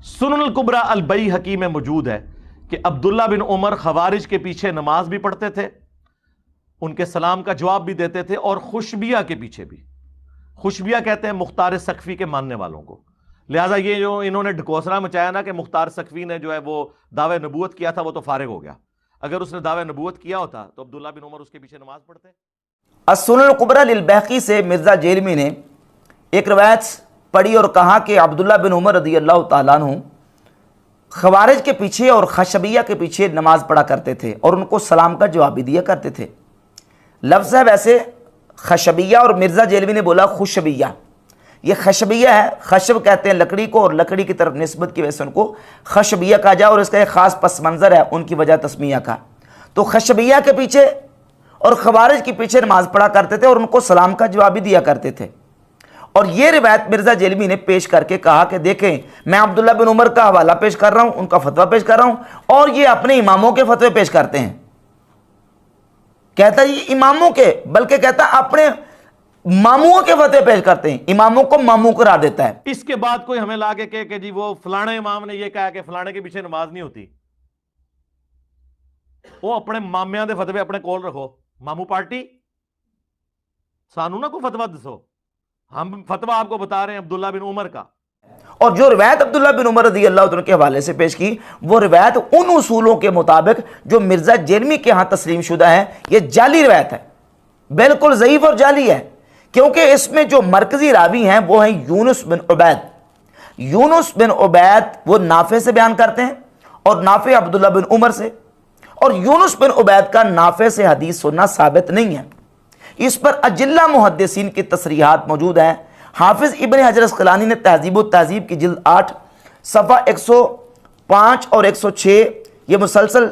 سنن الکبری البیہقی میں موجود ہے کہ عبداللہ بن عمر خوارج کے پیچھے نماز بھی پڑھتے تھے، ان کے سلام کا جواب بھی دیتے تھے، اور خشبیہ کے پیچھے بھی۔ خشبیہ کہتے ہیں مختار سقفی کے ماننے والوں کو۔ لہٰذا یہ جو انہوں نے ڈھکوسلا مچایا نا کہ مختار سقفی نے جو ہے وہ دعوی نبوت کیا تھا، وہ تو فارغ ہو گیا۔ اگر اس نے دعوی نبوت کیا ہوتا تو عبداللہ بن عمر اس کے پیچھے نماز پڑھتے۔ السنن الکبری للبیہقی سے مرزا جیلمی نے ایک روایت پڑھی اور کہا کہ عبداللہ بن عمر رضی اللہ تعالیٰ عنہ خوارج کے پیچھے اور خشبیہ کے پیچھے نماز پڑھا کرتے تھے اور ان کو سلام کا جواب بھی دیا کرتے تھے۔ لفظ ہے ویسے خشبیہ، اور مرزا جیلوی نے بولا خشبیہ۔ یہ خشبیہ ہے، خشب کہتے ہیں لکڑی کو، اور لکڑی کی طرف نسبت کی وجہ سے ان کو خشبیہ کہا جائے، اور اس کا ایک خاص پس منظر ہے ان کی وجہ تسمیہ کا۔ تو خشبیہ کے پیچھے اور خوارج کے پیچھے نماز پڑھا کرتے تھے اور ان کو سلام کا جواب بھی دیا کرتے تھے۔ اور یہ روایت مرزا جیلمی نے پیش کر کے کہا کہ دیکھیں میں عبداللہ بن عمر کا حوالہ پیش کر رہا ہوں، ان کا فتویٰ پیش کر رہا ہوں، اور یہ اپنے اماموں کے فتوے پیش کرتے ہیں۔ کہتا ہے یہ اماموں کے، بلکہ کہتا ہے اپنے ماموں کے فتوے پیش کرتے ہیں، اماموں کو ماموں قرار دیتا ہے۔ اس کے بعد کوئی ہمیں لا کے کہے کہ جی وہ فلانے امام نے یہ کہا کہ فلانے کے پیچھے نماز نہیں ہوتی، وہ اپنے مامیاں دے فتوے اپنے کول رکھو۔ ماموں پارٹی سانو نہ کوئی فتویٰ دسو، ہم فتویٰ آپ کو بتا رہے ہیں عبداللہ بن عمر کا۔ اور جو روایت عبداللہ بن عمر رضی اللہ عنہ کے حوالے سے پیش کی، وہ روایت ان اصولوں کے مطابق جو مرزا جیلمی کے ہاں تسلیم شدہ ہے، یہ جعلی روایت ہے، بالکل ضعیف اور جعلی ہے، کیونکہ اس میں جو مرکزی راوی ہیں وہ ہیں یونس بن عبید۔ یونس بن عبید وہ نافع سے بیان کرتے ہیں، اور نافع عبداللہ بن عمر سے، اور یونس بن عبید کا نافع سے حدیث سننا ثابت نہیں ہے۔ اس پر اجلہ محدثین کی تصریحات موجود ہیں۔ حافظ ابن حجر اسقلانی نے تہذیب و تہذیب کی جلد 8 صفحہ 105 اور 106 یہ مسلسل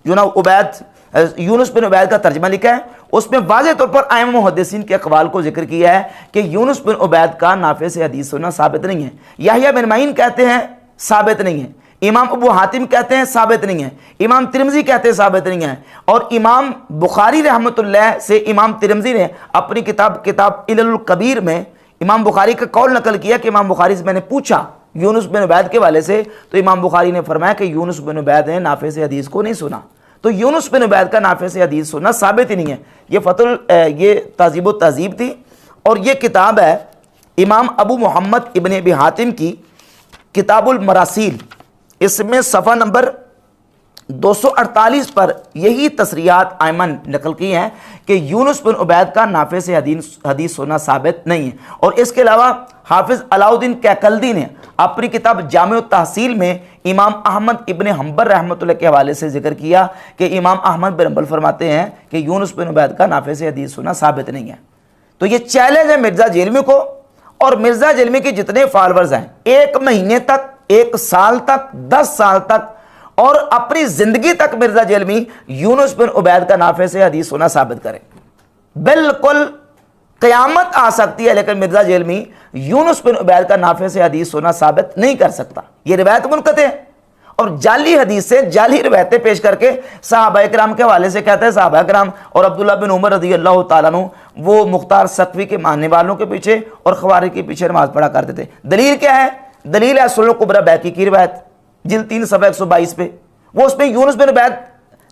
یونس بن عبید کا ترجمہ لکھا ہے، اس میں واضح طور پر ائمہ محدثین کے اقوال کو ذکر کیا ہے کہ یونس بن عبید کا نافع سے حدیث سننا ثابت نہیں ہے۔ یحییٰ بن معین کہتے ہیں ثابت نہیں ہے، امام ابو حاتم کہتے ہیں ثابت نہیں ہے، امام ترمذی کہتے ہیں ثابت نہیں ہے، اور امام بخاری رحمۃ اللہ سے امام ترمذی نے اپنی کتاب علل الکبیر میں امام بخاری کا قول نقل کیا کہ امام بخاری سے میں نے پوچھا یونس بن عبید کے والے سے، تو امام بخاری نے فرمایا کہ یونس بن عبید نے نافع سے حدیث کو نہیں سنا۔ تو یونس بن عبید کا نافع سے حدیث سننا ثابت ہی نہیں ہے۔ یہ تہذیب و تہذیب تھی، اور یہ کتاب ہے امام ابو محمد ابن ابی حاتم کی کتاب المراسیل، اس میں صفحہ نمبر 248 پر یہی تصریحات ائمہ نقل کی ہیں کہ یونس بن عبید کا نافع سے حدیث سننا ثابت نہیں ہے۔ اور اس کے علاوہ حافظ علاء الدین کیکلدی نے اپنی کتاب جامع التحصیل میں امام احمد ابن حنبل رحمۃ اللہ کے حوالے سے ذکر کیا کہ امام احمد بن حنبل فرماتے ہیں کہ یونس بن عبید کا نافع سے حدیث سننا ثابت نہیں ہے۔ تو یہ چیلنج ہے مرزا جیلمی کو، اور مرزا جیلمی کے جتنے فالورز ہیں، 1 مہینے تک، 1 سال تک، 10 سال تک، اور اپنی زندگی تک مرزا جیلمی یونس بن عبید کا نافع سے حدیث سننا ثابت کرے۔ بالکل قیامت آ سکتی ہے لیکن مرزا جیلمی یونس بن عبید کا نافع سے حدیث سننا ثابت نہیں کر سکتا۔ یہ روایت منقطع ہے، اور جعلی حدیث سے جعلی روایتیں پیش کر کے صحابہ کرام کے حوالے سے کہتے ہیں صحابہ کرام اور عبداللہ بن عمر رضی اللہ تعالیٰ عنہ وہ مختار سقفی کے ماننے والوں کے پیچھے اور خوارج کے پیچھے نماز پڑھا کرتے تھے۔ دلیل کیا ہے؟ دلیل ہے سنن الکبری بیہقی کی روایت جلد 3 صفحہ 122 پہ، وہ اس میں یونس بن عبید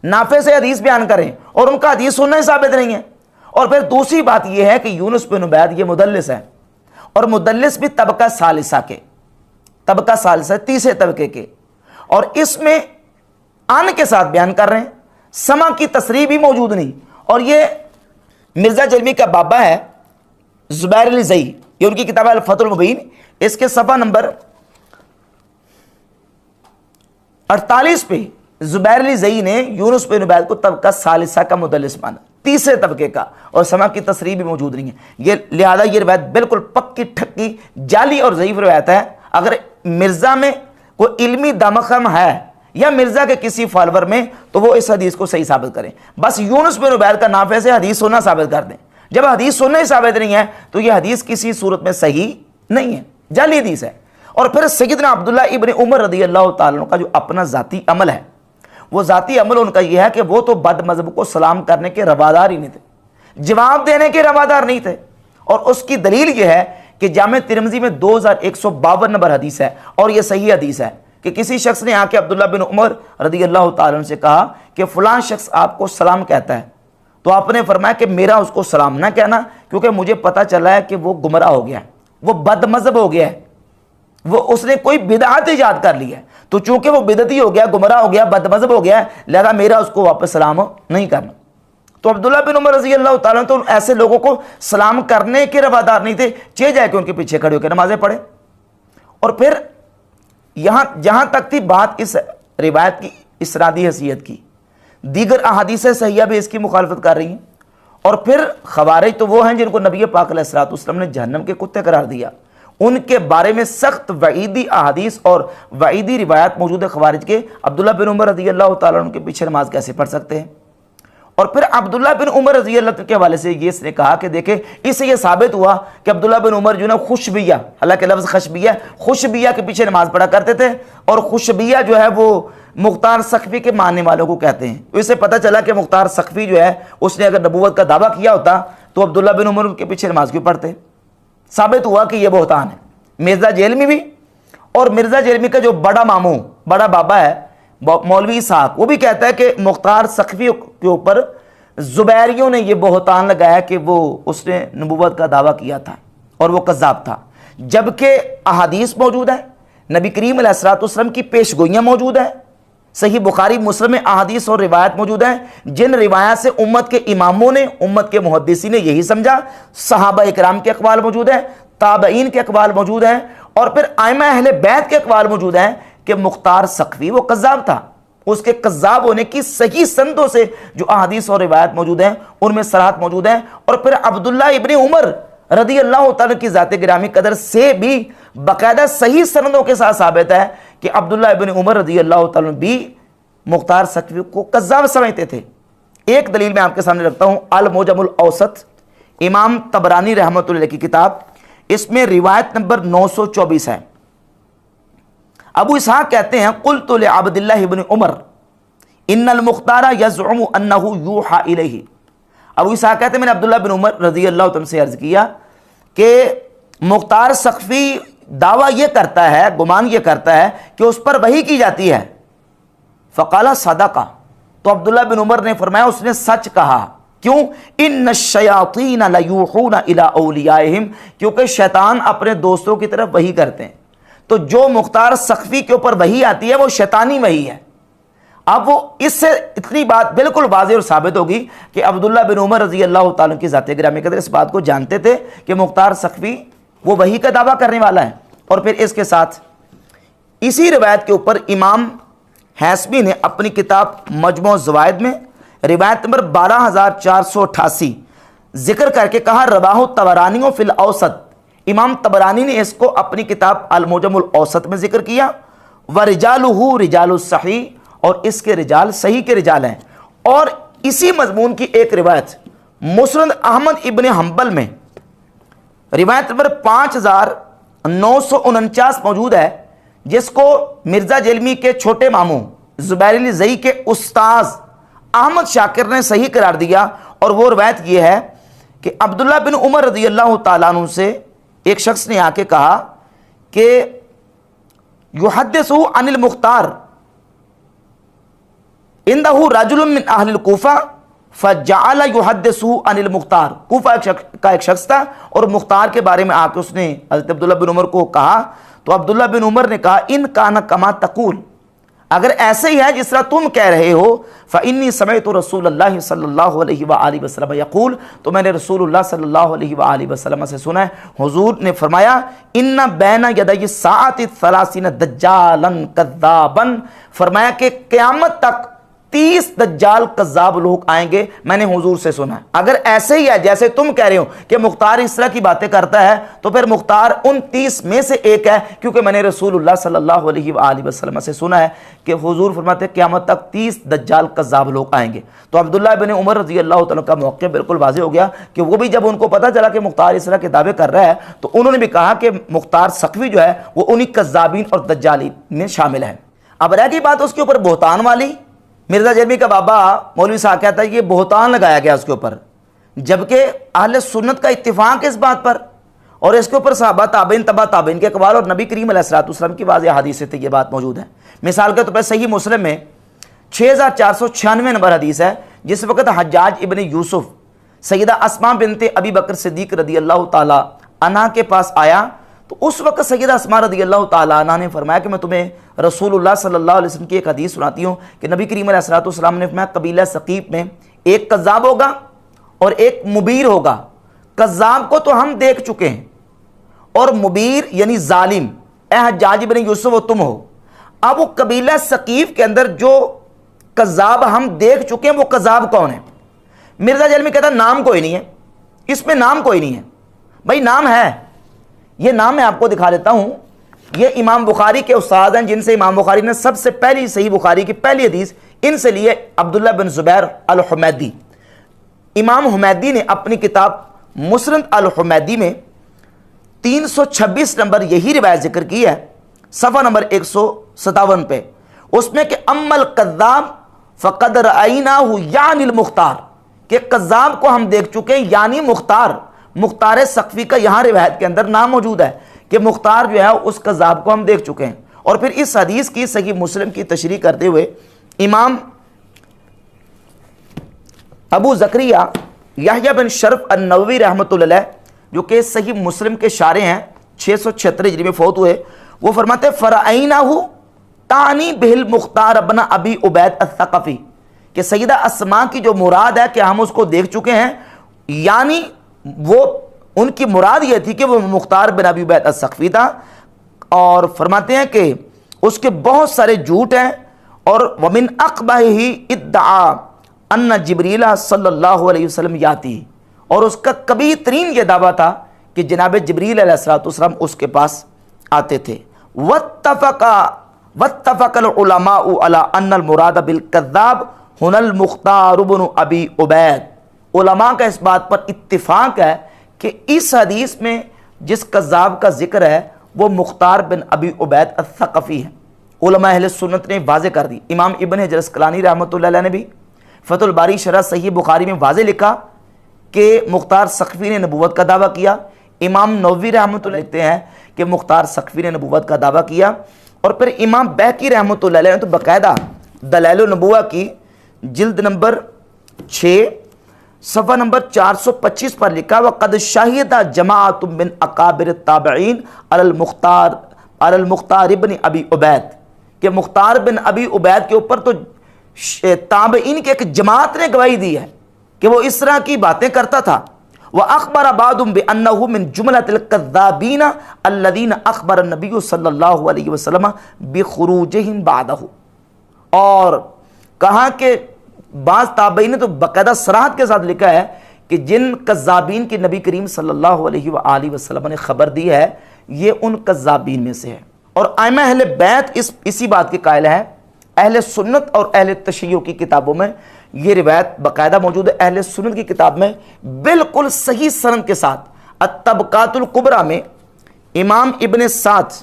نافع سے حدیث بیان کریں اور ان کا حدیث سننا ہی ثابت نہیں ہے۔ اور پھر دوسری بات یہ ہے کہ یونس بن عبید یہ مدلس ہے، اور مدلس بھی طبقہ ثالثہ کے، طبقہ ثالثہ تیسرے طبقے کے، اور اس میں ان کے ساتھ بیان کر رہے ہیں، سما کی تصریح بھی موجود نہیں۔ اور یہ مرزا جیلمی کا بابا ہے زبیر علی زئی، یہ ان کی کتاب ہے الفتح المبین، اس کے صفحہ نمبر 48 پہ زبیر علی زئی نے یونس بن عبید کو طبقہ ثالثہ کا مدلس مانا، تیسرے طبقے کا، اور سما کی تصریح بھی موجود نہیں ہے۔ لہذا یہ روایت بالکل پکی ٹھکی جعلی اور ضعیف روایت ہے۔ اگر مرزا میں کوئی علمی دمخم ہے یا مرزا کے کسی فالور میں، تو وہ اس حدیث کو صحیح ثابت کریں، بس یونس بن عبید کا نافع سے حدیث سننا ثابت کر دیں۔ جب حدیث سننا ہی ثابت نہیں ہے تو یہ حدیث کسی صورت میں صحیح نہیں ہے، جعلی حدیث ہے۔ اور پھر سیدنا عبداللہ ابن عمر رضی اللہ تعالیٰ عنہ کا جو اپنا ذاتی عمل ہے، وہ ذاتی عمل ان کا یہ ہے کہ وہ تو بد مذہب کو سلام کرنے کے روادار ہی نہیں تھے، جواب دینے کے روادار نہیں تھے۔ اور اس کی دلیل یہ ہے کہ جامع ترمذی میں 2152 نمبر حدیث ہے، اور یہ صحیح حدیث ہے کہ کسی شخص نے آ کے عبداللہ بن عمر رضی اللہ تعالیٰ عنہ سے کہا کہ فلاں شخص آپ کو سلام کہتا ہے، تو آپ نے فرمایا کہ میرا اس کو سلام نہ کہنا، کیونکہ مجھے پتہ چلا ہے کہ وہ گمراہ ہو گیا ہے، وہ بد مذہب ہو گیا ہے، اس نے کوئی بدعت ایجاد کر لی ہے، تو چونکہ وہ بدعتی ہو گیا، گمراہ ہو گیا، بد مذہب ہو گیا ہے، لہذا میرا اس کو واپس سلام نہیں کرنا۔ تو عبداللہ بن عمر رضی اللہ تعالیٰ تو ایسے لوگوں کو سلام کرنے کے روادار نہیں تھے، جائے کہ ان کے پیچھے کھڑے ہو کے نمازیں پڑھے۔ اور پھر جہاں تک تھی بات اس روایت کی اسنادی حیثیت کی، دیگر احادیث صحیحہ بھی اس کی مخالفت کر رہی ہیں۔ اور پھر خوارج تو وہ ہیں جن کو نبی پاک علیہ الصلوۃ والسلام نے جہنم کے کتے قرار دیا، ان کے بارے میں سخت وعیدی احادیث اور وعیدی روایت موجود ہے خوارج کے۔ عبداللہ بن عمر رضی اللہ تعالیٰ عنہ کے پیچھے نماز کیسے پڑھ سکتے ہیں؟ اور پھر عبداللہ بن عمر رضی اللہ عنہ کے حوالے سے یہ اس نے کہا کہ دیکھیں اس سے یہ ثابت ہوا کہ عبداللہ بن عمر جو نا خوشبیہ، حالانکہ لفظ خوشبیہ کے پیچھے نماز پڑھا کرتے تھے، اور خوشبیہ جو ہے وہ مختار سقفی کے ماننے والوں کو کہتے ہیں۔ اس سے پتہ چلا کہ مختار سقفی جو ہے اس نے اگر نبوت کا دعویٰ کیا ہوتا تو عبداللہ بن عمر کے پیچھے نماز کیوں پڑھتے؟ ثابت ہوا کہ یہ بہتان ہے۔ مرزا جیلمی بھی، اور مرزا جیلمی کا جو بڑا ماموں، بڑا بابا ہے مولوی اسحاق، وہ بھی کہتا ہے کہ مختار سقفی کے اوپر زبیریوں نے یہ بہتان لگایا کہ وہ اس نے نبوت کا دعویٰ کیا تھا اور وہ کذاب تھا، جبکہ احادیث موجود ہے، نبی کریم علیہ الصلوۃ والسلام کی پیشگوئیاں موجود ہیں، صحیح بخاری مسلم میں احادیث اور روایت موجود ہیں، جن روایات سے امت کے اماموں نے، امت کے محدثین نے یہی سمجھا، صحابہ اکرام کے اقوال موجود ہیں، تابعین کے اقوال موجود ہیں، اور پھر ائمہ اہل بیت کے اقوال موجود ہیں کہ مختار سقفی وہ کذاب تھا۔ اس کے کذاب ہونے کی صحیح سندوں سے جو احادیث اور روایت موجود ہیں ان میں صراحت موجود ہیں۔ اور پھر عبداللہ ابن عمر رضی اللہ تعالیٰ کی ذات گرامی قدر سے بھی باقاعدہ صحیح سندوں کے ساتھ ثابت ہے کہ عبداللہ ابن عمر رضی اللہ تعالیٰ بھی مختار سقفی کو کذاب سمجھتے تھے۔ ایک دلیل میں آپ کے سامنے رکھتا ہوں، المعجم الاوسط، امام طبرانی رحمۃ اللہ کی کتاب، اس میں روایت نمبر 924 ہے۔ ابو اسحاق کہتے ہیں قلت لعبداللہ ابن عمر ان المختار یزعم انہ یوحى الیہ۔ ابو اسحاق کہتے ہیں میں نے عبداللہ بن عمر رضی اللہ عنہ سے عرض کیا کہ مختار سقفی دعویٰ یہ کرتا ہے، گمان یہ کرتا ہے کہ اس پر وحی کی جاتی ہے۔ فقال صدقہ، تو عبداللہ بن عمر نے فرمایا اس نے سچ کہا۔ کیوں؟ ان الشیاطین لیوحون الی اولیائہم، کیونکہ شیطان اپنے دوستوں کی طرف وحی کرتے ہیں، تو جو مختار سقفی کے اوپر وحی آتی ہے وہ شیطانی وحی ہے۔ اب وہ اس سے اتنی بات بالکل واضح اور ثابت ہوگی کہ عبداللہ بن عمر رضی اللہ تعالیٰ کی ذات گرامی قدر اس بات کو جانتے تھے کہ مختار سقفی وہ وحی کا دعویٰ کرنے والا ہے۔ اور پھر اس کے ساتھ اسی روایت کے اوپر امام حیثمی نے اپنی کتاب مجموع الزوائد میں روایت نمبر 12488 ذکر کر کے کہا رواہ الطبرانی فی الاوسط، امام طبرانی نے اس کو اپنی کتاب المعجم الاوسط میں ذکر کیا، ورجالہ رجال الصحیح، اور اس کے رجال صحیح کے رجال ہیں۔ اور اسی مضمون کی ایک روایت مسند احمد ابن حنبل میں روایت نمبر 5949 موجود ہے، جس کو مرزا جیلمی کے چھوٹے ماموں زبیر الزئی کے استاذ احمد شاکر نے صحیح قرار دیا۔ اور وہ روایت یہ ہے کہ عبداللہ بن عمر رضی اللہ تعالیٰ عنہ سے ایک شخص نے آ کے کہا کہ یحدث عن المختار اندہ رجل من اہل الکوفہ فجعل یحدث عن المختار، کوفہ کا ایک شخص تھا اور مختار کے بارے میں آ کے اس نے حضرت عبداللہ بن عمر کو کہا، تو عبداللہ بن عمر نے کہا ان کان کما تقول، اگر ایسے ہی ہے جس طرح تم کہہ رہے ہو، فإنی سمعت رسول اللہ صلی اللہ علیہ وآلہ وسلم یقول، تو میں نے رسول اللہ صلی اللہ علیہ وآلہ وسلم سے سنا ہے، حضور نے فرمایا ان بین یدی الساعۃ 30 دجالا کذابا، فرمایا کہ قیامت تک 30 دجال کذاب لوگ آئیں گے، میں نے حضور سے سنا ہے۔ اگر ایسے ہی ہے جیسے تم کہہ رہے ہو کہ مختار اس طرح کی باتیں کرتا ہے، تو پھر مختار ان 30 میں سے ایک ہے، کیونکہ میں نے رسول اللہ صلی اللہ علیہ وآلہ وسلم سے سنا ہے کہ حضور فرماتے ہیں قیامت تک 30 دجال کذاب لوگ آئیں گے۔ تو عبداللہ بن عمر رضی اللہ تعالیٰ کا موقع بالکل واضح ہو گیا کہ وہ بھی جب ان کو پتہ چلا کہ مختار اس طرح کے دعوے کر رہا ہے، تو انہوں نے بھی کہا کہ مختار سقفی جو ہے وہ انہی کذابین اور دجالین میں شامل ہے۔ اب رہ گئی بات اس کے اوپر بہتان والی، مرزا جیلمی کا بابا مولوی صاحب کہتا ہے یہ بہتان لگایا گیا اس کے اوپر، جبکہ اہل سنت کا اتفاق اس بات پر، اور اس کے اوپر صحابہ تابعین تبع تابعین کے اقوال اور نبی کریم علیہ الصلوۃ والسلام کی واضح حدیث سے یہ بات موجود ہے۔ مثال کے طور پر صحیح مسلم میں 6496 نمبر حدیث ہے، جس وقت حجاج ابن یوسف سیدہ اسماء بنت ابی بکر صدیق رضی اللہ تعالی عنہ کے پاس آیا، تو اس وقت سیدہ اسماء رضی اللہ تعالی عنہ نے فرمایا کہ میں تمہیں رسول اللہ صلی اللہ علیہ وسلم کی ایک حدیث سناتی ہوں کہ نبی کریم علیہ الصلوۃ والسلام نے فرمایا قبیلہ ثقیف میں ایک کذاب ہوگا اور ایک مبیر ہوگا۔ کذاب کو تو ہم دیکھ چکے ہیں، اور مبیر یعنی ظالم اے حجاج ابن یوسف وہ تم ہو۔ اب وہ قبیلہ ثقیف کے اندر جو کذاب ہم دیکھ چکے ہیں وہ کذاب کون ہے؟ مرزا جیلمی کہتا نام کوئی نہیں ہے، اس میں نام کوئی نہیں ہے۔ بھائی نام ہے، یہ نام میں آپ کو دکھا دیتا ہوں۔ یہ امام بخاری کے استاد ہیں، جن سے امام بخاری نے سب سے پہلی صحیح بخاری کی پہلی حدیث ان سے لیے، عبداللہ بن زبیر الحمیدی۔ امام حمیدی نے اپنی کتاب مسند الحمیدی میں 326 نمبر یہی روایت ذکر کی ہے، صفحہ نمبر 157 پہ، اس میں کہ اما الکذاب فقد رأیناہ یعنی المختار، کہ کذاب کو ہم دیکھ چکے ہیں یعنی مختار ثقفی کا یہاں روایت کے اندر نام موجود ہے کہ مختار جو ہے اس کذاب کو ہم دیکھ چکے ہیں۔ اور پھر اس حدیث کی صحیح مسلم کی تشریح کرتے ہوئے امام ابو زکریا یحییٰ بن شرف النووی رحمۃ اللہ علیہ، جو کہ صحیح مسلم کے شارح ہیں، 676 ہجری میں فوت ہوئے، وہ فرماتے فرعیناہ تانی بہل مختار ابن ابی عبید الثقفی، کہ سیدہ اسماء کی جو مراد ہے کہ ہم اس کو دیکھ چکے ہیں، یعنی وہ ان کی مراد یہ تھی کہ وہ مختار بن ابی عبید الثقفی تھا۔ اور فرماتے ہیں کہ اس کے بہت سارے جھوٹ ہیں، اور ومن اقبحہ ادعا ان جبریل صلی اللہ علیہ وسلم یاتی، اور اس کا کبھی ترین یہ دعویٰ تھا کہ جناب جبریل علیہ السلام اس کے پاس آتے تھے۔ واتفق العلماء علی ان المراد بالکذاب ہن المختار بن ابی عبید، علماء کا اس بات پر اتفاق ہے کہ اس حدیث میں جس کذاب کا ذکر ہے وہ مختار بن ابی عبید الثقفی ہے۔ علماء اہل سنت نے واضح کر دی۔ امام ابن حجر اسقلانی رحمۃ اللہ علیہ نے بھی فتح الباری شرح صحیح بخاری میں واضح لکھا کہ مختار ثقفی نے نبوت کا دعویٰ کیا۔ امام نووی رحمۃ اللہ لکھتے ہیں کہ مختار ثقفی نے نبوت کا دعویٰ کیا۔ اور پھر امام بہقی رحمۃ اللہ علیہ نے تو باقاعدہ دلائل النبوہ کی جلد نمبر 6 صفحہ نمبر 425 پر لکھا وقد شہد جماعت من اکابر التابعین علی المختار ابن ابی عبید، کہ مختار بن ابی عبید کے اوپر تو تابعین کی ایک جماعت نے گواہی دی ہے کہ وہ اس طرح کی باتیں کرتا تھا۔ وَأَخْبَرَ بَعْضُهُمْ بِأَنَّهُ مِنْ جُمْلَةِ الْكَذَّابِينَ الَّذِينَ أَخْبَرَ النَّبِيُّ صلی اللہ علیہ وسلم بِخُرُوجِهِمْ بَعْدَهُ، اور کہا کہ بعض تابعین نے تو باقاعدہ صراحت کے ساتھ لکھا ہے کہ جن کذابین کی نبی کریم صلی اللہ علیہ وآلہ وسلم نے خبر دی ہے یہ ان کذابین میں سے ہے۔ اور ائمہ اہل بیت اسی بات کے قائل ہیں۔ اہل سنت اور اہل تشیع کی کتابوں میں یہ روایت باقاعدہ موجود ہے۔ اہل سنت کی کتاب میں بالکل صحیح سند کے ساتھ الطبقات الکبریٰ میں امام ابن سعد،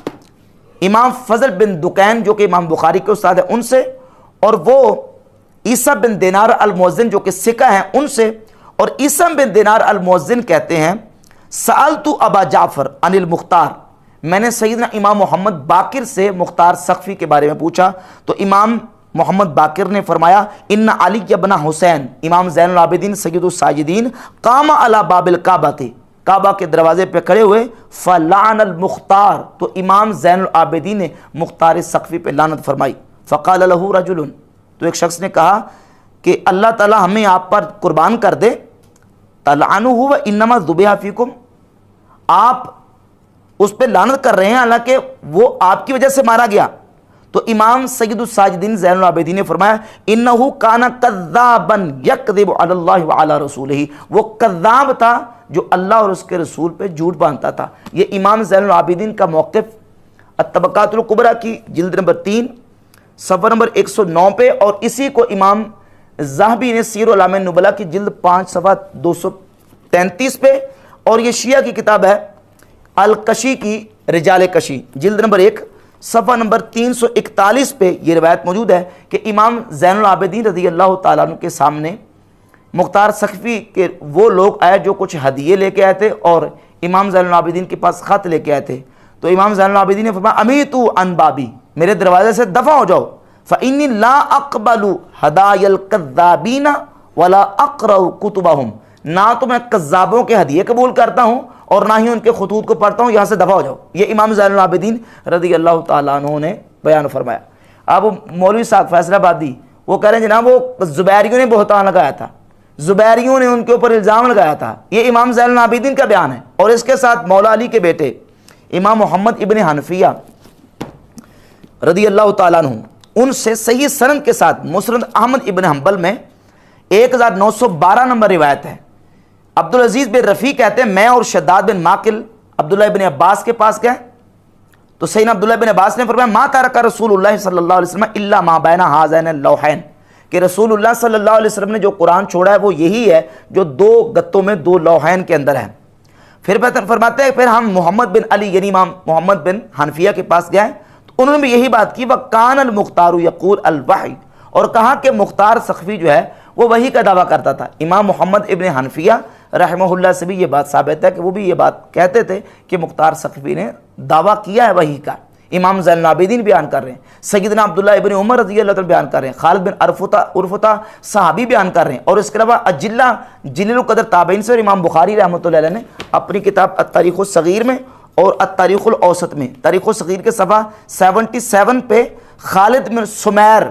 امام فضل بن دکین جو کہ امام بخاری کے استاد ہیں ان سے، اور وہ عیسیٰ بن دینار المؤذن جو کہ ثقہ ہیں ان سے، اور عیسیٰ بن دینار المؤذن کہتے ہیں سألت ابا جعفر عن المختار، میں نے سیدنا امام محمد باقر سے مختار ثقفی کے بارے میں پوچھا، تو امام محمد باقر نے فرمایا ان علی ابن حسین، امام زین العابدین سید الساجدین، قام علی باب الکعبہ تھے، کعبہ کے دروازے پہ کھڑے ہوئے، فلعن المختار، تو امام زین العابدین نے مختار ثقفی پہ لعنت فرمائی۔ فقال له رجل، تو ایک شخص نے کہا کہ اللہ تعالی ہمیں آپ پر قربان کر دے، تلعنہ وانما ذبح فیکم، آپ اس پہ لعنت کر رہے ہیں حالانکہ وہ آپ کی وجہ سے مارا گیا۔ تو امام سید الساجدین زین العابدین نے فرمایا انہو کانا کذابا یکذب علی اللہ وعلی رسولہ، وہ کذاب تھا جو اللہ اور اس کے رسول پہ جھوٹ باندھتا تھا۔ یہ امام زین العابدین کا موقف الطبقات الکبریٰ کی جلد نمبر 3 صفحہ نمبر 109 پہ، اور اسی کو امام ذہبی نے سیر اعلام نبلاء کی جلد 5 صفحہ 233 پہ، اور یہ شیعہ کی کتاب ہے الکشی کی رجال کشی جلد نمبر 1 صفحہ نمبر 341 پہ یہ روایت موجود ہے کہ امام زین العابدین رضی اللہ تعالیٰ عنہ کے سامنے مختار ثقفی کے وہ لوگ آئے جو کچھ ہدیے لے کے آئے تھے، اور امام زین العابدین کے پاس خط لے کے آئے تھے، تو امام زین العابدین نے فرمایا امیتو عن بابی، میرے دروازے سے دفع ہو جاؤ، فإنی لا اقبل ہدایا الکذابین ولا اقرأ کتبہم، نہ تو میں کذابوں کے ہدیے قبول کرتا ہوں اور نہ ہی ان کے خطوط کو پڑھتا ہوں، یہاں سے دفع ہو جاؤ۔ یہ امام زین العابدین رضی اللہ تعالیٰ عنہ نے بیان فرمایا۔ اب مولوی صاحب فیصل آبادی وہ کہہ رہے ہیں جناب وہ زبیریوں نے بہتان لگایا تھا، زبیریوں نے ان کے اوپر الزام لگایا تھا، یہ امام زین العابدین کا بیان ہے۔ اور اس کے ساتھ مولا علی کے بیٹے امام محمد ابن حنفیہ رضی اللہ تعالیٰ عنہ، ان سے صحیح سند کے ساتھ مسند احمد ابن حنبل میں 1912 نمبر روایت ہے۔ عبدالعزیز بن رفیع کہتے ہیں میں اور شداد بن ماقل عبداللہ ابن عباس کے پاس گئے تو سیدنا عبداللہ بن عباس نے فرمایا ما ترک رسول اللہ صلی اللہ علیہ وسلم الا ما بین ہذین اللوحین، کہ رسول اللہ صلی اللہ علیہ وسلم نے جو قرآن چھوڑا ہے وہ یہی ہے جو دو گتوں میں دو لوحین کے اندر ہے۔ پھر فرماتے ہیں پھر ہم محمد بن علی یعنی امام محمد بن حنفیہ کے پاس گئے تو انہوں نے بھی یہی بات کی وَكَانَ الْمُخْتَارُ يَقُولُ الْوَحْيُ، اور کہا کہ مختار سخفی جو ہے وہ وحی کا دعویٰ کرتا تھا۔ امام محمد ابن حنفیہ رحمہ اللہ سے بھی یہ بات ثابت ہے کہ وہ بھی یہ بات کہتے تھے کہ مختار سخفی نے دعویٰ کیا ہے وحی کا۔ امام زین العابدین بیان کر رہے ہیں، سیدنا عبداللہ ابن عمر رضی اللہ تعالیٰ بیان کر رہے ہیں، خالد بن عرفطہ صحابی بیان کر رہے ہیں، اور اس کے علاوہ اجلہ جلیل القدر تابعین سے، اور امام بخاری رحمۃ اللہ علیہ نے اپنی کتاب التاریخ الصغیر میں اور التاریخ الاوسط میں تاریخ الصغیر کے صفحہ 77 پہ خالد بن سمیر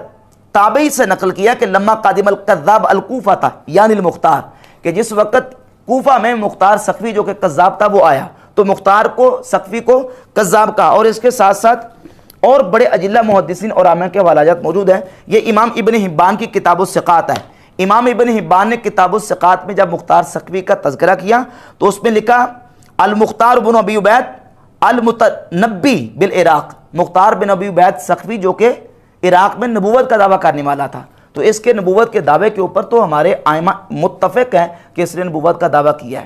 تابعی سے نقل کیا کہ لما قادم الکذاب الکوفہ تھا یعنی المختار، کہ جس وقت کوفہ میں مختار سقفی جو کہ کذاب تھا وہ آیا تو مختار کو سقفی کو کذاب کہا۔ اور اس کے ساتھ ساتھ اور بڑے اجلہ محدثین اور عامہ کے حوالہ جات موجود ہیں۔ یہ امام ابن حبان کی کتاب الثقات ہے۔ امام ابن حبان نے کتاب الثقات میں جب مختار سقفی کا تذکرہ کیا تو اس میں لکھا المختار بن ابی عبید المتنبی بالعراق، مختار بن ابی عبید سقفی جو کہ عراق میں نبوت کا دعویٰ کرنے والا تھا، تو اس کے نبوت کے دعوے کے اوپر تو ہمارے ائمہ متفق ہیں کہ اس نے نبوت کا دعویٰ کیا ہے۔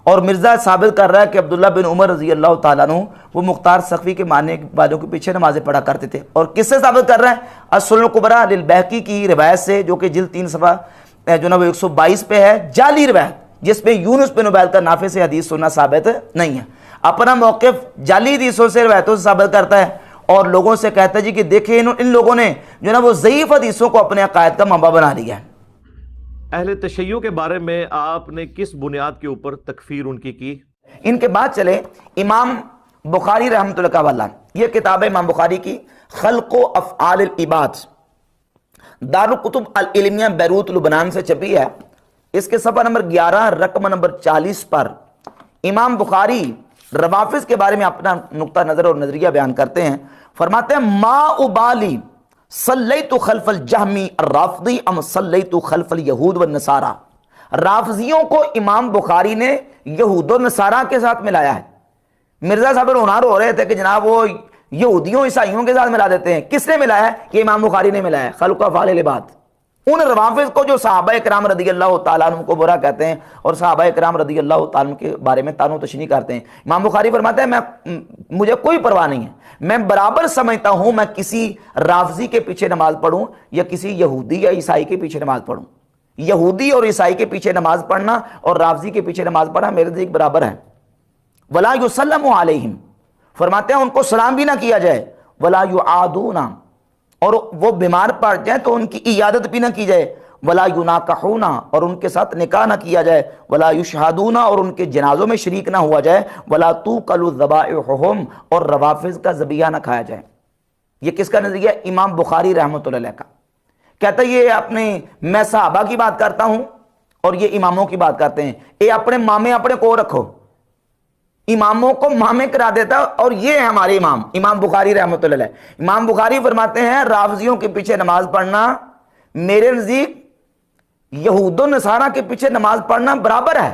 اور مرزا ثابت کر رہا ہے کہ عبداللہ بن عمر رضی اللہ تعالیٰ عنہ وہ مختار سقفی کے ماننے والوں کے پیچھے نمازیں پڑھا کرتے تھے۔ اور کس سے ثابت کر رہا ہے؟ السنن الکبریٰ للبیہقی کی روایت سے جو کہ جلد 3 صفحہ جو نا وہ 122 پہ ہے، جعلی روایت جس میں یونس بن عبید کا نافع سے حدیث سننا ثابت نہیں ہے، اپنا موقف جعلی حدیثوں سے روایتوں سے ثابت کرتا ہے اور لوگوں سے کہتا ہے جی کہ دیکھیں ان لوگوں نے جو نا وہ ضعیف حدیثوں کو اپنے عقائد کا منبع بنا لیا ہے۔ اہل تشیع کے بارے میں آپ نے کس بنیاد کے اوپر تکفیر ان کی؟ ان کے بعد چلے امام بخاری رحمۃ اللہ کا واللہ، یہ کتاب امام بخاری کی خلق و افعال العباد دارالکتب العلمیہ بیروت لبنان سے چھپی ہے۔ اس کے صفحہ نمبر 11 رقم نمبر 40 پر امام بخاری روافض کے بارے میں اپنا نقطہ نظر اور نظریہ بیان کرتے ہیں۔ فرماتے ہیں ما ابالی صلیت خلف الجہمی الرافضی ام صلیت خلف الیہود والنصارہ، رافضیوں کو امام بخاری نے یہود و نصارہ کے ساتھ ملایا ہے۔ مرزا صاحب رونار ہو رہے تھے کہ جناب وہ یہودیوں عیسائیوں کے ساتھ ملا دیتے ہیں، کس نے ملایا ہے؟ یہ امام بخاری نے ملایا ہے، خلق و افعال العباد۔ ان روافض کو جو صحابہ کرام رضی اللہ تعالیٰ عنہ کو برا کہتے ہیں اور صحابہ کرام رضی اللہ تعالیٰ عنہ کے بارے میں تان و تشنیع کرتے ہیں، امام بخاری فرماتے ہیں مجھے کوئی پرواہ نہیں ہے، میں برابر سمجھتا ہوں میں کسی رافضی کے پیچھے نماز پڑھوں یا کسی یہودی یا عیسائی کے پیچھے نماز پڑھوں، یہودی اور عیسائی کے پیچھے نماز پڑھنا اور رافضی کے پیچھے نماز پڑھنا میرے نزدیک برابر ہے۔ ولا یسلم علیہم، فرماتے ہیں ان کو سلام بھی نہ کیا جائے، ولا یعادون، اور وہ بیمار پڑ جائیں تو ان کی عیادت بھی نہ کی جائے، ولا یناکحون، اور ان کے ساتھ نکاح نہ کیا جائے، ولا یشہدون، اور ان کے جنازوں میں شریک نہ ہوا جائے، ولا توکل ذبائحہم، اور روافض کا ذبیحہ نہ کھایا جائے۔ یہ کس کا نظریہ؟ امام بخاری رحمۃ اللہ علیہ کا۔ کہتا ہے یہ اپنے میں صحابہ کی بات کرتا ہوں اور یہ اماموں کی بات کرتے ہیں، یہ اپنے مامے اپنے کو رکھو، اماموں کو مامے کرا دیتا اور یہ ہے ہمارے امام، امام بخاری رحمۃ اللہ علیہ۔ امام بخاری فرماتے ہیں رافضیوں کے پیچھے نماز پڑھنا میرے نزدیک یہود و نصارہ کے پیچھے نماز پڑھنا برابر ہے۔